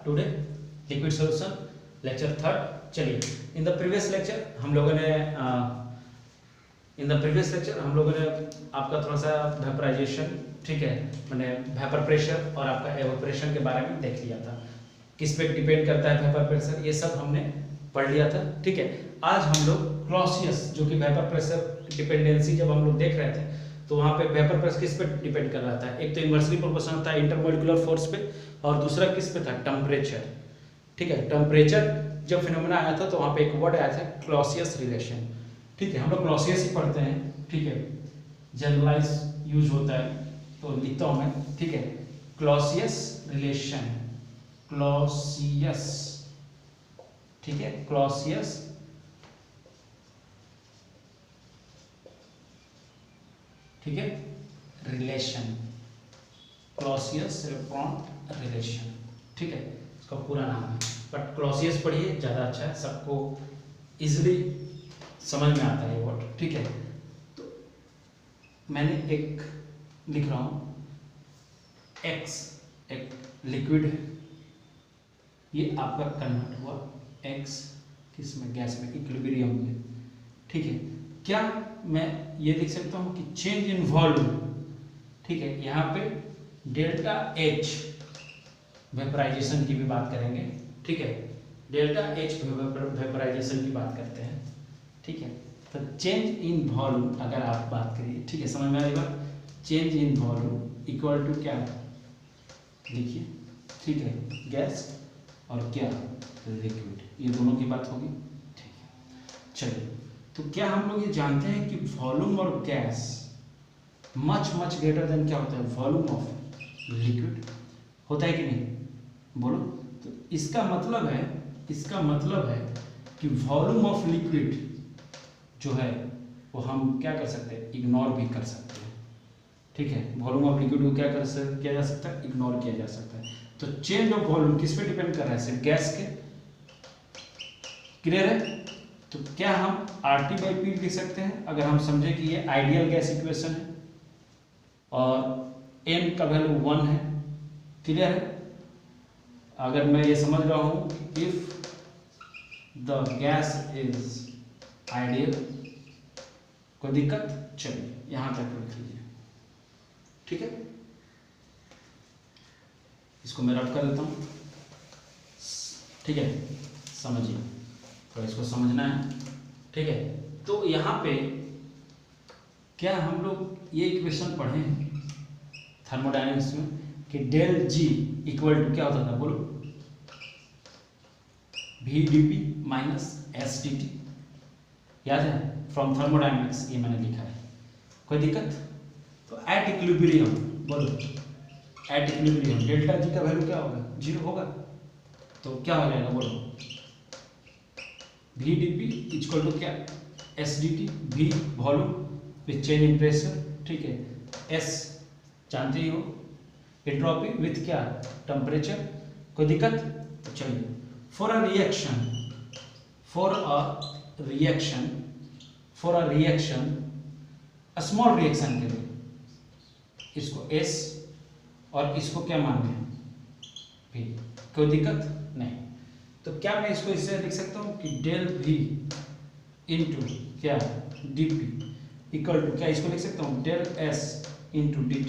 Today liquid solution lecture third. चलिए, in the previous lecture हम लोगों ने आपका थोड़ा सा वेपराइजेशन, ठीक है, मैंने वेपर प्रेशर और आपका एवापोरेशन के बारे में देख लिया था। किस पे डिपेंड करता है वेपर प्रेशर, ये सब हमने पढ़ लिया था। ठीक है, आज हम लोग क्लॉसियस, जो कि वेपर प्रेशर डिपेंडेंसी जब हम लोग देख रहे थे तो वहाँ पे वेपर प्रेशर किस पे डिपेंड कर रहा था, एक तो इन्वर्सली प्रोपोर्शनल था इंटरमोलिकुलर फोर्स पे, और दूसरा किस पे था, टेम्परेचर। ठीक है, टेम्परेचर जब फिनोमेना आया था तो वहाँ पे एक वर्ड आया था क्लॉसियस रिलेशन। ठीक है, हम लोग क्लॉसियस ही पढ़ते हैं। ठीक है, जनरलाइज यूज होता है तो लिखता हूँ मैं। ठीक है, क्लॉसियस रिलेशन, क्लॉसियस, ठीक है, क्लॉसियस ठीक है रिलेशन, क्लॉसियस रिलेशन। ठीक है, इसका पूरा नाम है, बट क्लॉसियस पढ़िए ज़्यादा अच्छा है, सबको इजीली समझ में आता है ये वर्ड। ठीक है, तो मैंने एक लिख रहा हूँ एक्स, एक लिक्विड है, ये आपका कन्वर्ट हुआ एक्स किस में, गैस में, इक्विलिब्रियम में। ठीक है, क्या मैं ये लिख सकता हूँ कि चेंज इन वॉल्यूम। ठीक है, यहाँ पे डेल्टा एच वेपराइजेशन की भी बात करेंगे। ठीक है, डेल्टा एच वेपराइजेशन की बात करते हैं। ठीक है, तो चेंज इन वॉल्यूम अगर आप बात करिए, ठीक है, समझ में आएगा, change in volume equal to क्या लिखिए। ठीक है, गैस और क्या, लिक्विड, ये दोनों की बात होगी। ठीक है, चलिए, तो क्या हम लोग ये जानते हैं कि वॉल्यूम और गैस मच ग्रेटर देन क्या होता है, वॉल्यूम ऑफ लिक्विड, होता है कि नहीं, बोलो। तो इसका मतलब है कि वॉल्यूम ऑफ लिक्विड जो है वो हम क्या कर सकते हैं, इग्नोर भी कर सकते हैं। ठीक है, वॉल्यूम ऑफ लिक्विड को क्या किया जा सकता है, इग्नोर किया जा सकता है। तो चेंज ऑफ वॉल्यूम किस पे डिपेंड कर रहा है, सिर्फ गैस के। क्लियर है? तो क्या हम RT/P लिख सकते हैं अगर हम समझे कि ये आइडियल गैस इक्वेशन है और n का वैल्यू 1 है। क्लियर है? अगर मैं ये समझ रहा हूं कि if the gas is ideal, कोई दिक्कत, चलिए यहां तक लिख लीजिए। ठीक है, इसको मैं रब कर देता हूं। ठीक है, समझिए, तो इसको समझना है। ठीक है, तो यहाँ पे क्या हम लोग ये इक्वेशन पढ़े हैं थर्मोडायनेमिक्स में कि डेल जी इक्वल टू क्या होता था, बोलो, VdP माइनस SdT। याद है, फ्रॉम थर्मोडायनेमिक्स ये मैंने लिखा है, कोई दिक्कत। तो एट इक्विलिब्रियम, बोलो, एट इक्विलिब्रियम डेल्टा जी का वैल्यू क्या होगा, 0 होगा। तो क्या हो जाएगा, बोलो, VdP इक्वल टू क्या, SdT, V volume with change in pressure. ठीक है, S जानते ही हो, एंट्रोपी विथ क्या, टेम्परेचर, कोई दिक्कत। तो चलिए, for a reaction small reaction के लिए इसको S और इसको क्या मान लें, V, कोई दिक्कत नहीं। तो क्या मैं इसको इससे लिख सकता हूँ कि डेल V इंटू क्या, dP इक्वल टू क्या, इसको लिख सकता हूँ del S into dt,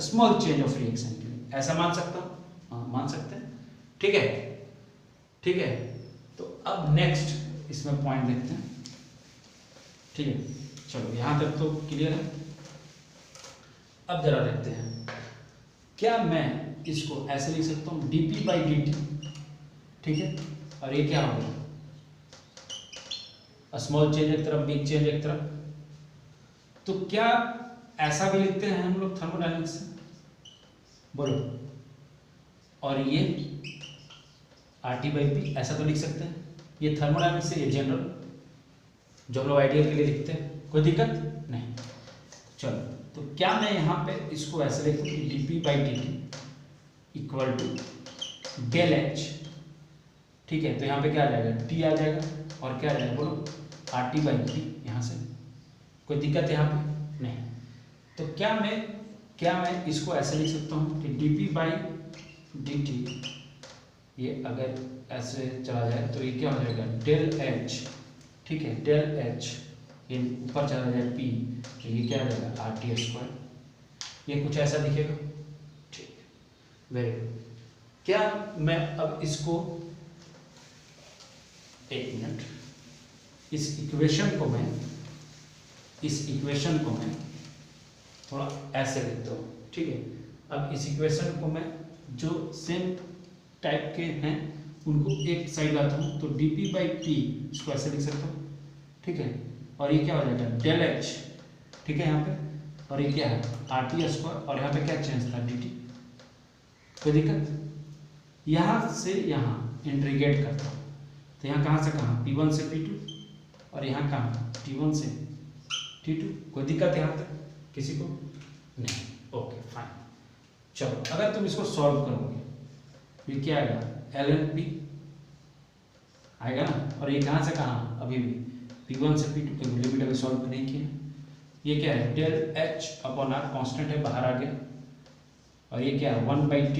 small change of reaction के लिए, ऐसा मान सकता हूँ। हाँ, मान सकते हैं। ठीक है, ठीक है, तो अब नेक्स्ट इसमें पॉइंट देखते हैं। ठीक है, चलो यहाँ तक तो क्लियर है। अब जरा देखते हैं, क्या मैं इसको ऐसे लिख सकता हूँ dP/dt। ठीक है, और ये क्या होगा, स्मॉल चेंज एक तरफ, बिग चेंज एक तरफ। तो क्या ऐसा भी लिखते हैं हम लोग थर्मोडायनेमिक्स से, बोलो, और ये RT/P ऐसा तो लिख सकते हैं। ये थर्मोडायनेमिक्स से, ये जनरल जो हम लोग आइडियल के लिए लिखते हैं, कोई दिक्कत नहीं। चलो, तो क्या मैं यहाँ पे इसको ऐसे लिख दूँ कि dP/dt equal to del H। ठीक है, तो यहाँ पे क्या आ जाएगा, T आ जाएगा, और क्या आ जाएगा, बोलो, RT/P यहाँ से, कोई दिक्कत यहाँ पे नहीं। तो क्या मैं इसको ऐसे लिख सकता हूँ कि dP/dt ये अगर ऐसे चला जाए तो ये क्या हो जाएगा डेल एच, ठीक है, डेल एच, ये ऊपर चला जाए पी, तो ये क्या हो जाएगा आर टी स्क्वायर, ये कुछ ऐसा दिखेगा, ठीक, वेरी गुड। क्या मैं अब इसको, एक मिनट, इस इक्वेशन को मैं थोड़ा ऐसे लिखता हूँ, ठीक है। अब इस इक्वेशन को मैं जो सेम टाइप के हैं उनको एक साइड लाता हूँ, तो डी पी बाई पी इसको ऐसे लिख सकता हूँ, ठीक है। और ये क्या हो जाएगा डेल एच, ठीक है यहाँ पे, और ये क्या है आर टी स्क्वायर, और यहाँ पे क्या चेंज था डी टी, कोई दिक्कत। यहाँ से यहाँ इंटीग्रेट करता हूँ, तो यहाँ कहाँ से कहाँ P1 से P2, और यहाँ कहाँ T1 से T2, कोई दिक्कत यहाँ तक किसी को नहीं, ओके फाइन। चलो अगर तुम इसको सॉल्व करोगे ये क्या आएगा LNP आएगा ना, और ये कहाँ से कहाँ अभी भी P1 से P2 के लिमिट अभी सॉल्व नहीं किया। ये क्या है del H upon R, constant है बाहर आ गया, और ये क्या है 1/t,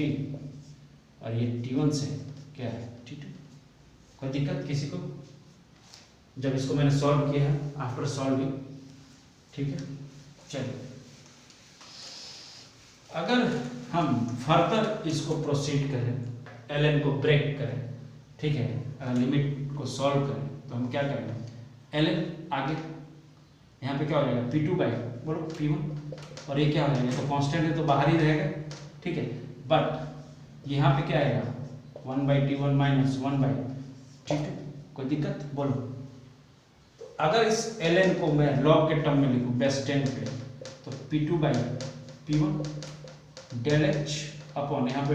और ये T1 से क्या है T2, कोई दिक्कत किसी को जब इसको मैंने सॉल्व किया है आफ्टर सॉल्विंग, ठीक है। चलिए अगर हम फर्दर इसको प्रोसीड करें, ln को ब्रेक करें, ठीक है, अगर लिमिट को सॉल्व करें तो हम क्या करेंगे ln आगे यहाँ पे क्या हो जाएगा P2 बाई बोलो P1, और ये क्या हो जाएगा तो कांस्टेंट है तो बाहर ही रहेगा, ठीक है। बट यहाँ पे क्या आएगा 1/T1 माइनस 1/T2, कोई दिक्कत बोलो। अगर इस ln को मैं लॉग के टर्म में लिखूँ बेस 10 पे, तो P2 by P1 del H upon, यहाँ पे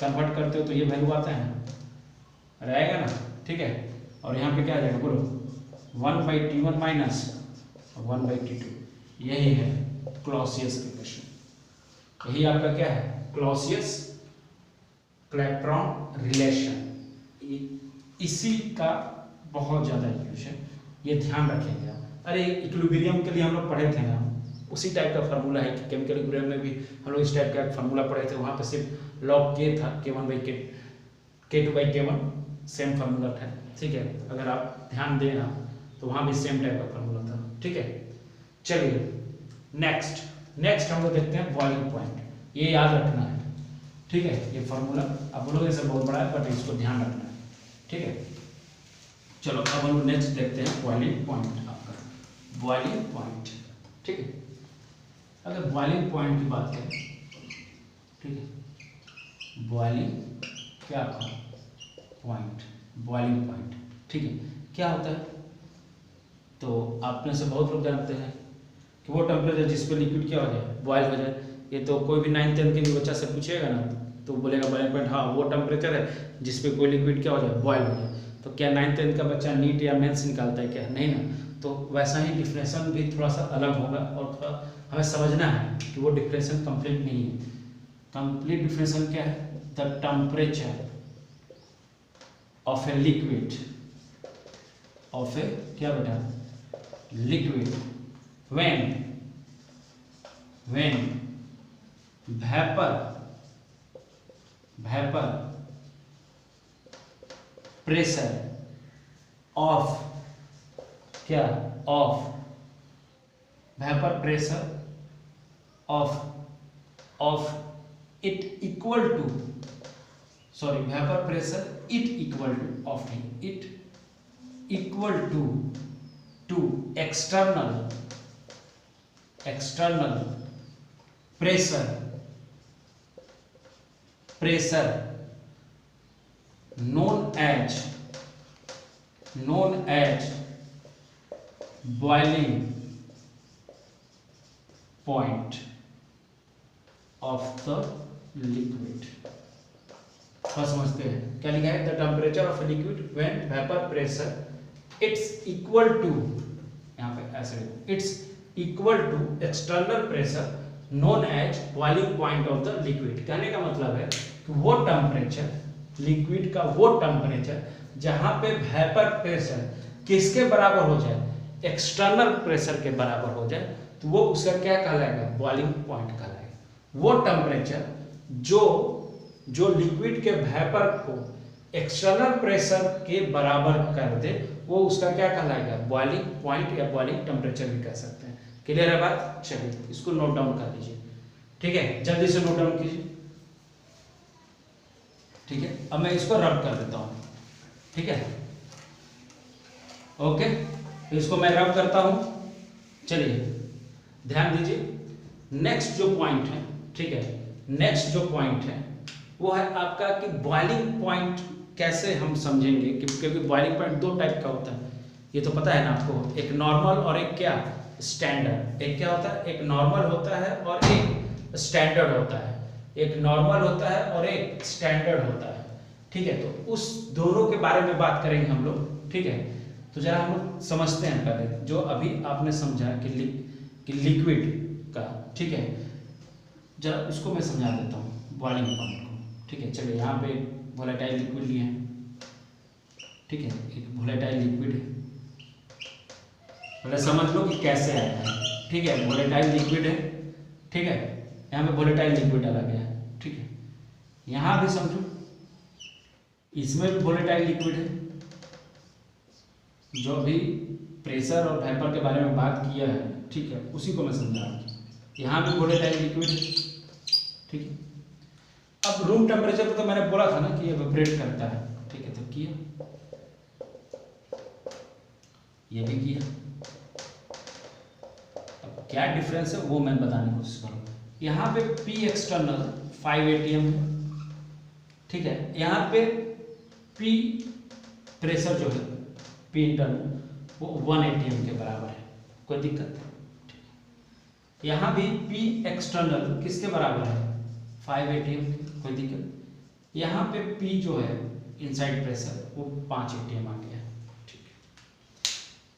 कन्वर्ट करते हो तो ये वैल्यू आता है ना, रहेगा ना, ठीक है। और यहाँ पे क्या आ जाएगा बोलो 1/T1 माइनस 1/T2, यही है क्लॉसियस इक्वेशन, यही आपका क्या है क्लॉसियस क्लैपेरॉन रिलेशन। इसी का बहुत ज़्यादा यूज है, ये ध्यान रखेंगे आप। अरे इक्विलिब्रियम के लिए हम लोग पढ़े थे ना, उसी टाइप का फार्मूला है कि केमिकल इक्विलिब्रियम में भी हम लोग इस टाइप का फार्मूला पढ़े थे, वहाँ पे सिर्फ लॉग के था K1/K, K2/K1 सेम फार्मूला था, ठीक है। अगर आप ध्यान देना तो वहाँ भी सेम टाइप का फार्मूला था, ठीक है। चलिए नेक्स्ट हम लोग देखते हैं बॉइलिंग पॉइंट, ये याद रखना है, ठीक है। ये फार्मूला आप बोलोगे सर बहुत बड़ा है, बट इसको ध्यान रखना है, ठीक है। चलो अब हम नेक्स्ट देखते हैं बॉइलिंग पॉइंट, आपका बॉइलिंग पॉइंट, ठीक है। अगर बॉइलिंग पॉइंट की बात करें, ठीक है, बॉइलिंग क्या आपका पॉइंट, बॉइलिंग पॉइंट, ठीक है, क्या होता है। तो आप में से बहुत लोग जानते हैं कि वो टेम्परेचर जिस पे लिक्विड क्या हो जाए बॉयल हो जाए। ये तो कोई भी 9th 10th के भी बच्चा से पूछेगा ना तो बोलेगा बॉइलिंग पॉइंट, हाँ वो टेम्परेचर है जिस पे कोई लिक्विड क्या हो जाए बॉयल हो जाए। तो क्या 9th 10th का बच्चा नीट या मेंस निकालता है क्या, नहीं ना। तो वैसा ही डिफिनेशन भी थोड़ा सा अलग होगा, और थोड़ा हमें समझना है कि वो डिफिनेशन कंप्लीट नहीं है। कंप्लीट डिफिनेशन क्या है, the temperature of a liquid, of a क्या बेटा liquid, when vapor pressure of क्या of vapor pressure of it equal to, sorry, vapor pressure it equal to of it equal to external pressure known as boiling point of the liquid। थोड़ा समझते हैं क्या लिखा है, the temperature of a liquid when vapour pressure it's equal to, यहाँ पे ऐसे it's equal to external pressure known as boiling point of the liquid. कहने का मतलब है कि वो टेम्परेचर, लिक्विड का वो टेम्परेचर जहां पे वेपर प्रेशर किसके बराबर हो जाए, एक्सटर्नल प्रेशर के बराबर हो जाए, तो वो उसका क्या कहलाएगा, बॉइलिंग पॉइंट कहलाएगा। वो टेम्परेचर जो जो लिक्विड के वेपर को एक्सटर्नल प्रेशर के बराबर कर दे वो उसका क्या कहलाएगा, बॉइलिंग पॉइंट या बॉइलिंग टेम्परेचर भी कह सकते हैं। क्लियर है बात? चलिए इसको नोट डाउन कर लीजिए, ठीक है, जल्दी से नोट डाउन कीजिए, ठीक है। अब मैं इसको रब कर देता हूं, ठीक है, ओके, तो इसको मैं रब करता हूं। चलिए ध्यान दीजिए, नेक्स्ट जो पॉइंट है, ठीक है, नेक्स्ट जो पॉइंट है वो है आपका कि बॉइलिंग पॉइंट कैसे हम समझेंगे, क्योंकि बॉइलिंग पॉइंट दो टाइप का होता है, ये तो पता है ना आपको, एक नॉर्मल और एक क्या, स्टैंडर्ड। एक क्या होता है, एक नॉर्मल होता है और एक स्टैंडर्ड होता है, एक नॉर्मल होता है और एक स्टैंडर्ड होता है, ठीक है। तो उस दोनों के बारे में बात करेंगे हम लोग, ठीक है। तो जरा हम लोग समझते हैं पहले जो अभी आपने समझा कि लिक्विड का, ठीक है, जरा उसको मैं समझा देता हूँ बॉइलिंग पॉइंट को, ठीक है। चलिए यहाँ पे वोलेटाइल लिक्विड लिए हैं, ठीक है, एक वोलेटाइल लिक्विड है, पहले समझ लो कि कैसे आया है, ठीक है। वोलेटाइल लिक्विड है, ठीक है, यहाँ पे वोलेटाइल लिक्विड डाला गया है, ठीक है। यहाँ भी समझो, इसमें भी वोलेटाइल लिक्विड है, जो अभी प्रेशर और वेपर के बारे में बात किया है, ठीक है, उसी को मैं समझा रहा हूँ। यहाँ भी वोलेटाइल लिक्विड है, ठीक है। अब रूम टेम्परेचर पर तो मैंने बोला था ना कि ये इवेपोरेट करता है, ठीक है, तो किया, ये भी किया। अब क्या डिफरेंस है वो मैं बताने की कोशिश करूँगा। यहाँ पे P एक्सटर्नल 5 atm है, ठीक है, यहाँ पे P प्रेशर जो है P इंटरनल वो 1 atm के बराबर है, कोई दिक्कत नहीं। यहाँ भी P एक्सटर्नल किसके बराबर है, 5 atm, कोई दिक्कत। यहाँ पे P जो है इनसाइड प्रेशर वो 5 atm आ गया है, ठीक है।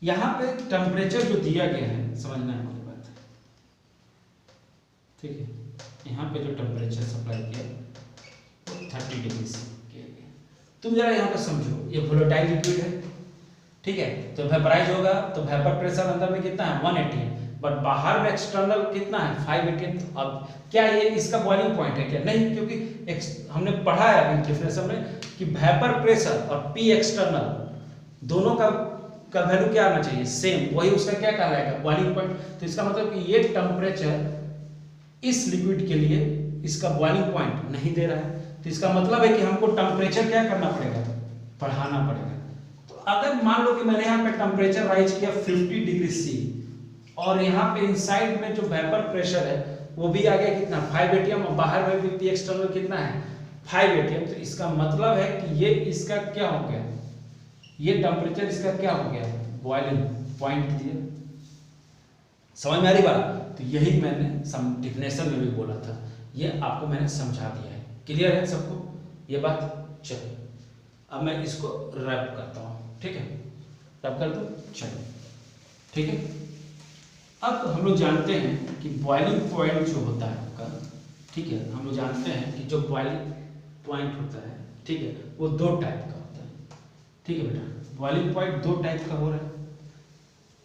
यहाँ पे टेम्परेचर जो दिया गया है, समझना है मेरी बात, ठीक है। यहाँ पे जो टेम्परेचर सप्लाई किया वो 30 डिग्री से किया गया। तुम जरा यहाँ पे समझो, ये वोलेटाइल लिक्विड है, ठीक है, तो वेपराइज होगा तो वेपर प्रेशर अंदर में कितना है, 1 atm, बट बाहर में एक्सटर्नल कितना है, 5 atm। तो अब क्या ये इसका बॉइलिंग पॉइंट है क्या, नहीं, क्योंकि हमने पढ़ा है अभी डिफिनेशन में कि वेपर प्रेशर और P एक्सटर्नल दोनों का वैल्यू क्या आना चाहिए, सेम, वही उसका क्या कहलाएगा, बॉइलिंग पॉइंट। तो इसका मतलब कि ये टेम्परेचर इस लिक्विड के लिए इसका बॉइलिंग पॉइंट नहीं दे रहा है, तो इसका मतलब है कि हमको टेम्परेचर क्या करना पड़ेगा, बढ़ाना पड़ेगा। तो अगर मान लो कि मैंने यहाँ पे टेम्परेचर राइज किया 50 डिग्री C और यहाँ पे इनसाइड में जो वेपर प्रेशर है वो भी आ गया कितना, 5 atm, और बाहर में भी P एक्सटर्नल कितना है, 5 atm। तो इसका मतलब है कि ये इसका क्या हो गया, ये टेम्परेचर इसका क्या हो गया, बॉइलिंग पॉइंट दिया। समझ में आ रही बात? तो यही मैंने डिफिनेशन में भी बोला था, ये आपको मैंने समझा दिया है। क्लियर है सबको ये बात? चलिए अब मैं इसको रैप करता हूँ, ठीक है, रैप कर दूँ, चलिए, ठीक है। अब हम लोग जानते हैं कि बॉइलिंग पॉइंट जो होता है आपका, ठीक है, हम लोग जानते हैं कि जो बॉइलिंग पॉइंट होता है, ठीक है, वो 2 टाइप का होता है, ठीक है बेटा। बॉइलिंग पॉइंट 2 टाइप का हो रहा है,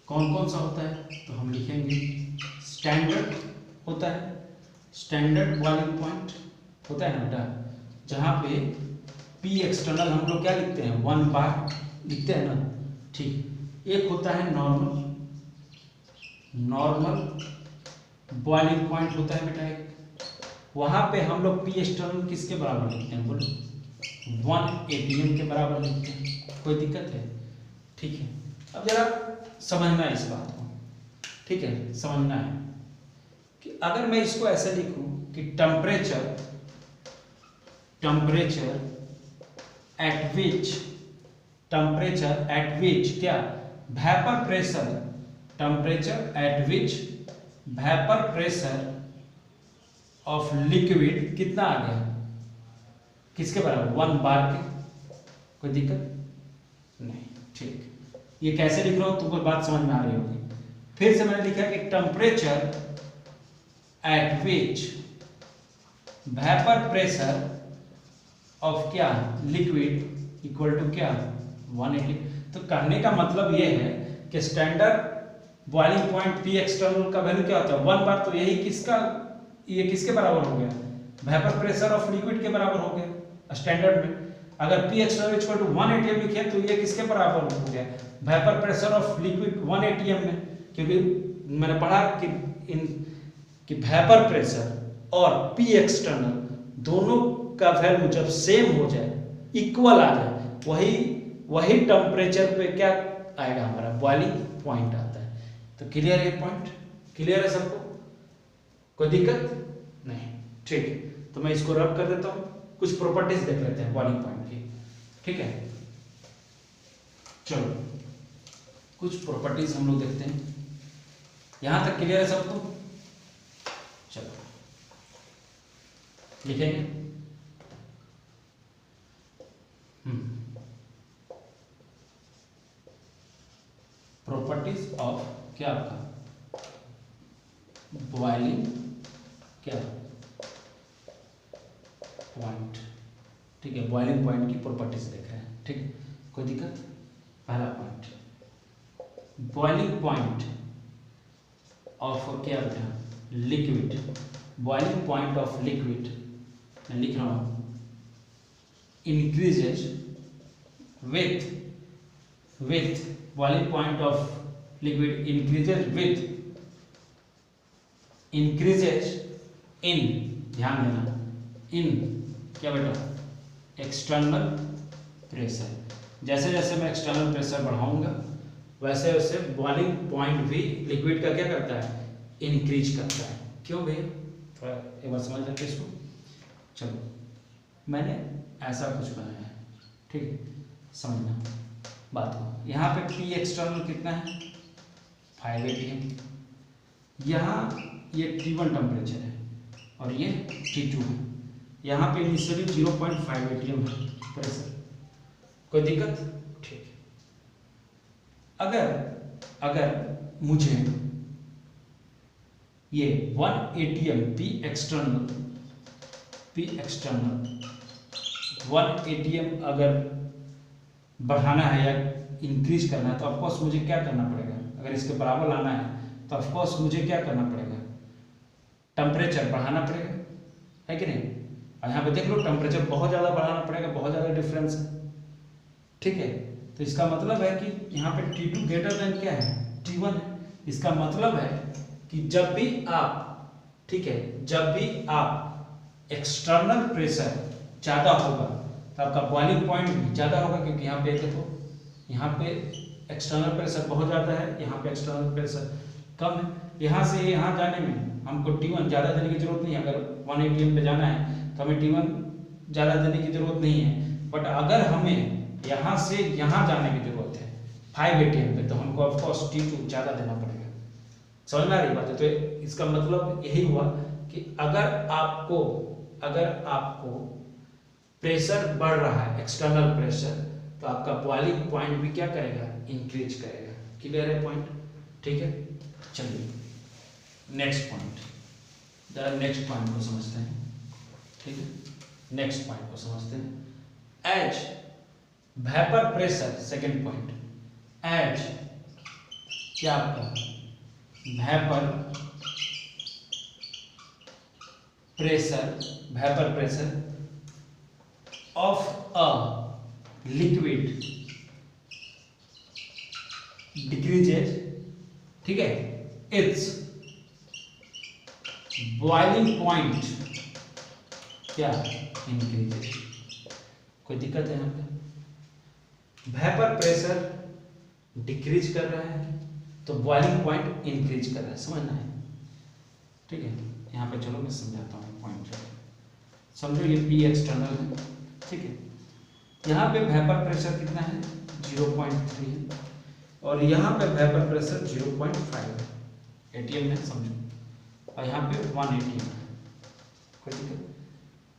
कौन कौन सा होता है, तो हम लिखेंगे स्टैंडर्ड होता है, स्टैंडर्ड बॉइलिंग पॉइंट होता है ना बेटा, जहाँ पे P एक्सटर्नल हम लोग क्या लिखते हैं, 1 बार लिखते हैं ना, ठीक। एक होता है नॉर्मल, नॉर्मल बॉइलिंग पॉइंट होता है बेटा एक, वहाँ पे हम लोग P एक्सटर्नल किसके बराबर लिखते हैं, बोलो 1 atm के बराबर लिखते हैं, कोई दिक्कत है, ठीक है। अब जरा समझना है इस बात को, ठीक है, समझना है कि अगर मैं इसको ऐसे लिखूं कि टेम्परेचर एट विच क्या, vapour pressure, temperature at which vapour pressure of liquid कितना आ गया, किसके बराबर, 1 बार के, कोई दिक्कत नहीं, ठीक। ये कैसे लिख रहा हूं तुमको बात समझ में आ रही होगी। फिर से मैंने लिखा कि temperature at which vapour pressure of क्या, लिक्विड इक्वल टू क्या, 180। तो कहने का मतलब ये है कि standard boiling point P external का वैल्यू क्या होता है, 1 बार, तो यही किसका, ये किसके बराबर हो गया, वेपर प्रेशर ऑफ लिक्विड के बराबर हो गया स्टैंडर्ड में। अगर P external equal to 1 atm लिखे तो ये किसके बराबर हो गया, vapour pressure of liquid 1 atm में, क्योंकि मैंने पढ़ा कि वेपर प्रेशर और P एक्सटर्नल दोनों का वैल्यू जब सेम हो जाए, इक्वल आ जाए, वही टेम्परेचर पे क्या आएगा, हमारा बॉइलिंग पॉइंट आता है। तो क्लियर है पॉइंट, क्लियर है सबको, कोई दिक्कत नहीं, ठीक है। तो मैं इसको रब कर देता हूं, कुछ प्रॉपर्टीज देख लेते हैं बॉइलिंग पॉइंट की, ठीक है। चलो कुछ प्रॉपर्टीज हम लोग देखते हैं, यहां तक क्लियर है सबको। चलो लिखेंगे, प्रॉपर्टीज ऑफ क्या आपका बॉइलिंग क्या पॉइंट, ठीक है। बॉइलिंग पॉइंट की प्रॉपर्टीज देख रहे हैं, ठीक है, कोई दिक्कत। पहला पॉइंट, बॉइलिंग पॉइंट ऑफ क्या बेटा, liquid, boiling point of liquid, मैं लिख रहा हूं, increases with boiling point of liquid increases in, ध्यान देना, in क्या बेटा, एक्सटर्नल प्रेशर। जैसे जैसे मैं एक्सटर्नल प्रेशर बढ़ाऊंगा वैसे वैसे बॉइलिंग पॉइंट भी लिक्विड का क्या करता है, इंक्रीज करता है। क्यों भैया, थोड़ा एक बार समझ लेते इसको। चलो मैंने ऐसा कुछ बनाया है, ठीक है, समझना बात को। यहाँ पे P एक्सटर्नल कितना है, 5 atm, यहाँ ये T1 टेम्परेचर है और ये T2 है। यहाँ पे इनिशियली 0.5 atm है प्रेशर, कोई दिक्कत, ठीक है। अगर मुझे ये 1 atm P एक्सटर्नल 1 atm अगर बढ़ाना है या इंक्रीज करना है तो ऑफकोर्स मुझे क्या करना पड़ेगा, अगर इसके बराबर लाना है तो ऑफकोर्स मुझे क्या करना पड़ेगा, टेम्परेचर बढ़ाना पड़ेगा, है कि नहीं। और यहाँ पे देख लो टेम्परेचर बहुत ज़्यादा बढ़ाना पड़ेगा, बहुत ज़्यादा डिफरेंस है, ठीक है। तो इसका मतलब है कि यहाँ पे T2 ग्रेटर देन क्या है, T1 है। इसका मतलब है कि जब भी आप, ठीक है, जब भी आप एक्सटर्नल प्रेशर ज़्यादा होगा तो आपका बॉइलिंग पॉइंट भी ज़्यादा होगा, क्योंकि यहाँ पे देखो, यहाँ पे एक्सटर्नल प्रेशर बहुत ज़्यादा है, यहाँ पे एक्सटर्नल प्रेशर कम है। यहाँ से यहाँ जाने में हमको T1 ज़्यादा देने की जरूरत नहीं है। अगर 1 atm पे जाना है तो हमें T1 ज़्यादा देने की जरूरत नहीं है, बट अगर हमें यहाँ से यहाँ जाने की जरूरत है 5 atm पे, तो हमको ऑफकोर्स T2 ज़्यादा देना पड़ेगा। समझ में आ रही बात है। तो इसका मतलब यही हुआ कि अगर आपको प्रेशर बढ़ रहा है, एक्सटर्नल प्रेशर, तो आपका बॉइलिंग पॉइंट भी क्या करेगा, इंक्रीज करेगा। क्लियर है पॉइंट, ठीक है। चलिए नेक्स्ट पॉइंट को समझते हैं, ठीक है। नेक्स्ट पॉइंट को समझते हैं, as vapour pressure, second point, as क्या आपका vapour pressure of a liquid decreases, ठीक है, इट्स बॉइलिंग पॉइंट क्या इंक्रीजेज। कोई दिक्कत है यहाँ पे, वेपर प्रेशर डिक्रीज कर रहा है तो बॉइलिंग पॉइंट इंक्रीज कर रहा है, समझना है, ठीक है। यहाँ पे चलो मैं समझाता हूँ पॉइंट, समझो ये P एक्सटर्नल है, ठीक है। यहाँ पे वेपर प्रेशर कितना है, 0.3 है, और यहाँ पे वेपर प्रेशर 0.5 है, ATM में समझो, और यहाँ पे 1 ATM है। कोई दिक्कत,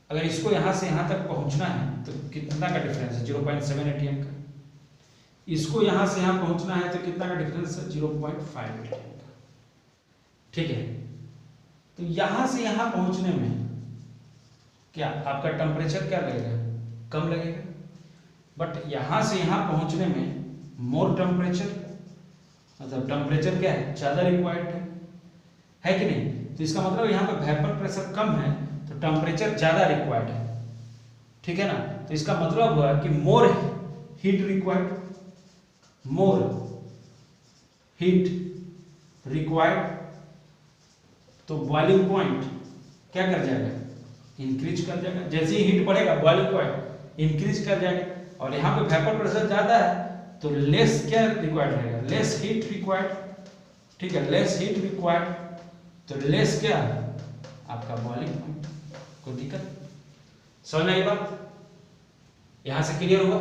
अगर इसको यहाँ से यहाँ तक पहुँचना है तो कितना का डिफरेंस है, 0.7 ATM का। इसको यहाँ से यहाँ पहुँचना है तो कितना का डिफरेंस है, 0.5 ATM का, ठीक है। तो यहाँ से यहाँ पहुँचने में क्या आपका टेम्परेचर क्या लगेगा, कम लगेगा, बट यहाँ से यहाँ पहुँचने में मोर टेम्परेचर, मतलब टेम्परेचर क्या है, ज़्यादा रिक्वायर्ड है कि नहीं। तो इसका मतलब यहाँ पे वेपर प्रेशर कम है तो टेम्परेचर ज्यादा रिक्वायर्ड है, ठीक है ना। तो इसका मतलब हुआ कि more heat required, more heat required, तो बॉइलिंग पॉइंट क्या कर जाएगा, इंक्रीज कर जाएगा। जैसे ही हीट बढ़ेगा बॉइलिंग पॉइंट इंक्रीज कर जाएगा, और यहाँ पे वेपर प्रेशर ज्यादा है तो लेस क्या रिक्वायर्ड रहेगा, लेस हीट रिक्वायर्ड, ठीक है, लेस हीट रिक्वायर्ड, तो लेस क्या आपका बॉइलिंग पॉइंट। कोई दिक्कत समझ में आई बात, यहां से क्लियर हुआ,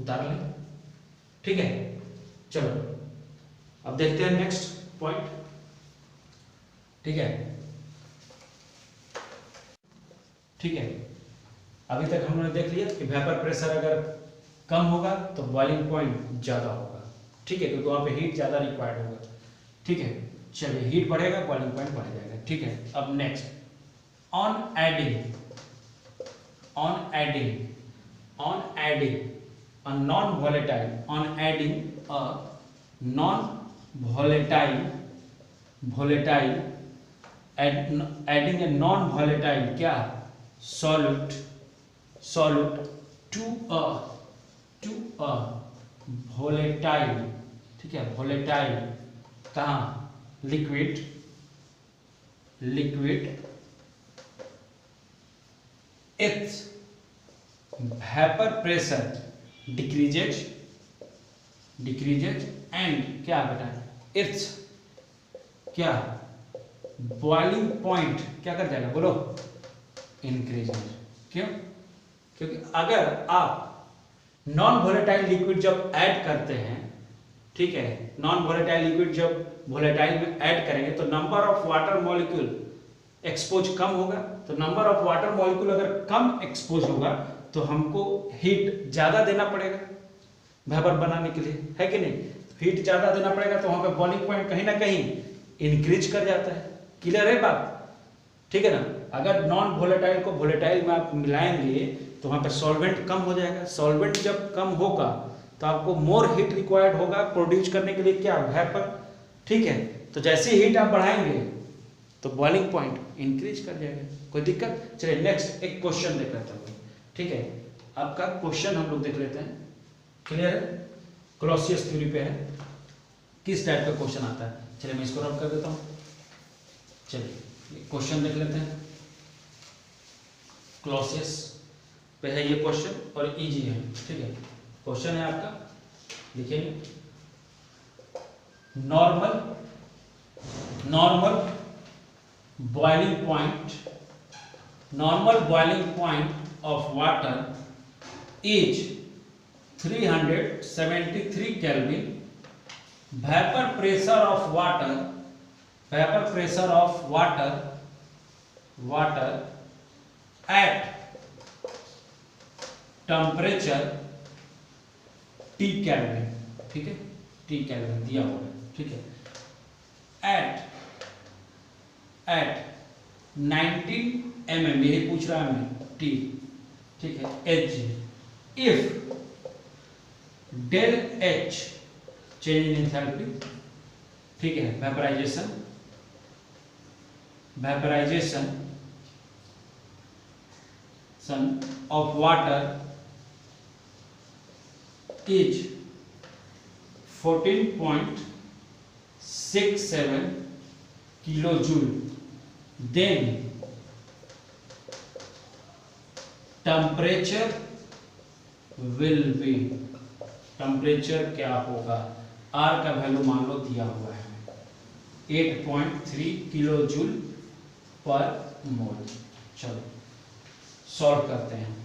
उतार ले, ठीक है। चलो अब देखते हैं नेक्स्ट पॉइंट, ठीक है, ठीक है। अभी तक हमने देख लिया कि वेपर प्रेशर अगर कम होगा तो बॉइलिंग पॉइंट ज्यादा होगा, ठीक है, क्योंकि वहां पे हीट ज्यादा रिक्वायर्ड होगा, ठीक है। चलिए हीट बढ़ेगा बॉइलिंग पॉइंट बढ़ जाएगा, ठीक है। अब next, on adding a non-volatile, on adding a non-volatile, adding a non-volatile क्या solute to a volatile, ठीक है, volatile कहाँ, liquid, its vapor pressure decreases and क्या बेटा, its क्या बॉइलिंग पॉइंट क्या कर जाएगा, बोलो, इंक्रीजेस। क्यों? क्योंकि अगर आप नॉन वोलेटाइल लिक्विड जब ऐड करते हैं, ठीक है, नॉन वोलेटाइल लिक्विड जब वोलेटाइल में ऐड करेंगे तो number of water molecule expose कम होगा, तो नंबर ऑफ वाटर मॉलिक्यूल अगर कम एक्सपोज होगा तो हमको हीट ज्यादा देना पड़ेगा वेपर बनाने के लिए, है कि नहीं। हीट ज्यादा देना पड़ेगा तो वहां पे बॉइलिंग पॉइंट कहीं ना कहीं इंक्रीज कर जाता है। क्लियर है बात, ठीक है ना। अगर नॉन वोलेटाइल को वोलेटाइल में आप मिलाएंगे तो वहां पे सॉल्वेंट कम हो जाएगा, सॉल्वेंट जब कम होगा तो आपको मोर हीट रिक्वायर्ड होगा प्रोड्यूस करने के लिए क्या, वेपर, ठीक है। तो जैसे हीट आप बढ़ाएंगे तो बॉइलिंग पॉइंट इंक्रीज कर जाएगा, कोई दिक्कत। चलिए नेक्स्ट एक क्वेश्चन देख लेते हैं, ठीक है। आपका क्वेश्चन हम लोग देख लेते हैं, क्लियर है, क्लॉसियस थ्योरी पे है, किस टाइप का क्वेश्चन आता है। चलिए मैं इसको रब कर देता हूं, चलिए क्वेश्चन देख लेते हैं। क्लॉसियस पे है ये क्वेश्चन और इजी है, ठीक है। क्वेश्चन है आपका, लिखिए, normal boiling point of water is 373 Kelvin. Vapor pressure of water at temperature T Kelvin, ठीक है, T Kelvin दिया हुआ है, ठीक है, at 19 mm, यही पूछ रहा है हमें, T, ठीक है, H, if del H change in enthalpy, ठीक है, vaporization of water is 14.67 kilojoule, then temperature will B, temperature क्या होगा, आर का वैल्यू मान लो दिया हुआ है 8.3 किलो जूल पर मोल। चलो सॉल्व करते हैं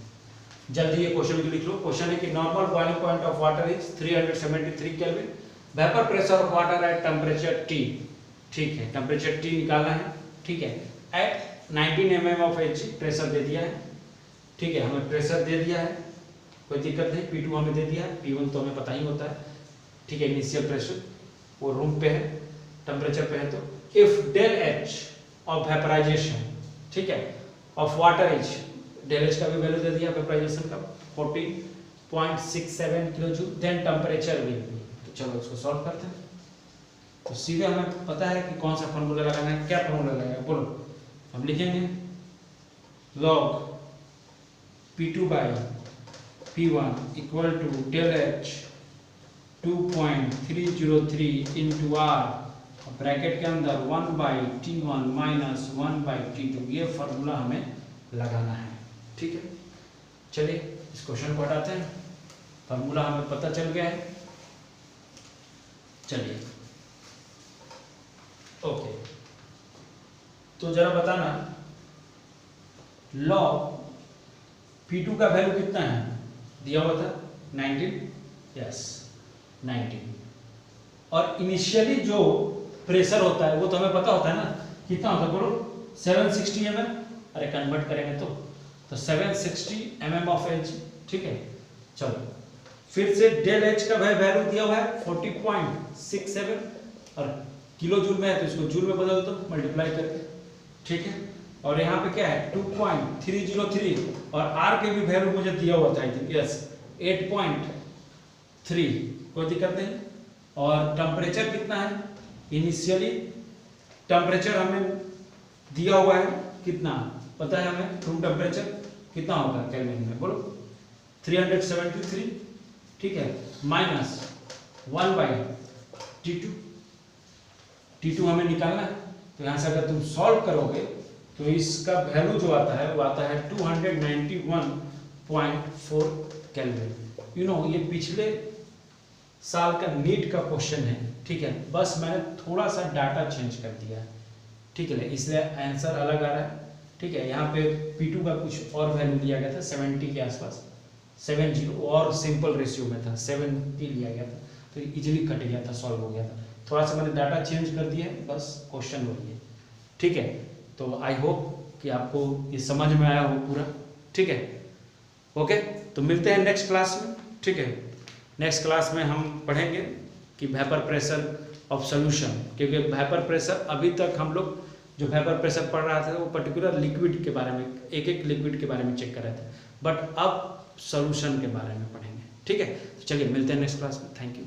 जल्दी, ये क्वेश्चन लिख लो। क्वेश्चन है कि normal boiling point of water is 373 kelvin, vapour pressure of water at temperature T, ठीक है, टेम्परेचर T निकालना है, ठीक है, at 19 mm of Hg pressure दे दिया है, ठीक है, हमें प्रेशर दे दिया है, कोई दिक्कत नहीं, P2 हमें दे दिया है, P1 तो हमें पता ही होता है, ठीक है, इनिशियल प्रेशर वो रूम पे है, टेम्परेचर पे है। तो if del H of vaporisation, ठीक है, of water is, del H का भी वैल्यू दे दिया वेपराइजेशन का 14.67 kilo joule, then temperature will be. तो चलो इसको सॉल्व करते हैं। तो सीधे हमें पता है कि कौन सा फॉर्मूला लगाना है, क्या फॉर्मूला लगाएगा बोलो, हम लिखेंगे log P2 by P1 equal to del H 2.303 into R, bracket के अंदर 1 by T1 minus 1 by T2, ये फॉर्मूला हमें लगाना है। ठीक है, चलिए इस क्वेश्चन को हटाते हैं, फॉर्मूला हमें पता चल गया है। चलिए ओके, तो जरा बताना लॉग P2 का वैल्यू कितना है, दिया हुआ था 19, यस 19, और इनिशियली जो प्रेशर होता है वो तो हमें पता होता है ना, कितना होता है बोलो 760 mm, अरे कन्वर्ट करेंगे तो 760 mm ऑफ एच। ठीक है, चलो फिर से डेल एच का वैल्यू दिया हुआ है 40.67, और किलो जूल में है तो इसको जूल में बदल दो मल्टीप्लाई करके। ठीक है, और यहाँ पे क्या है 2.303, और आर के भी वैल्यू मुझे दिया हुआ था आई थिंक, यस 8.3, कोई दिक्कत नहीं। और टेम्परेचर कितना है, इनिशियली टेम्परेचर हमें दिया हुआ है, कितना पता है हमें, रूम टेम्परेचर कितना होगा केल्विन में बोलो 373। ठीक है, माइनस 1 बाई T2 हमें निकालना है, तो यहाँ से अगर तुम सॉल्व करोगे तो इसका वैल्यू जो आता है वो आता है 291.4 केल्विन। यू नो ये पिछले साल का नीट का क्वेश्चन है। ठीक है, बस मैंने थोड़ा सा डाटा चेंज कर दिया है। ठीक है, इसलिए आंसर अलग आ रहा है। ठीक है, यहाँ पे P2 का कुछ और वैल्यू दिया गया था 70 के आसपास, 70 और सिंपल रेशियो में था 70 लिया गया था, तो इजीली कट गया था, सॉल्व हो गया था। थोड़ा सा मैंने डाटा चेंज कर दिया है, बस क्वेश्चन वही है। ठीक है, तो आई होप कि आपको ये समझ में आया हो पूरा। ठीक है, ओके, तो मिलते हैं नेक्स्ट क्लास में। ठीक है, नेक्स्ट क्लास में हम पढ़ेंगे कि वेपर प्रेशर ऑफ सॉल्यूशन, क्योंकि वेपर प्रेशर अभी तक हम लोग जो वेपर प्रेशर पढ़ रहा था वो पर्टिकुलर लिक्विड के बारे में, एक एक लिक्विड के बारे में चेक कर रहे थे, बट अब सॉल्यूशन के बारे में पढ़ेंगे। ठीक है, तो चलिए मिलते हैं नेक्स्ट क्लास में। Thank you.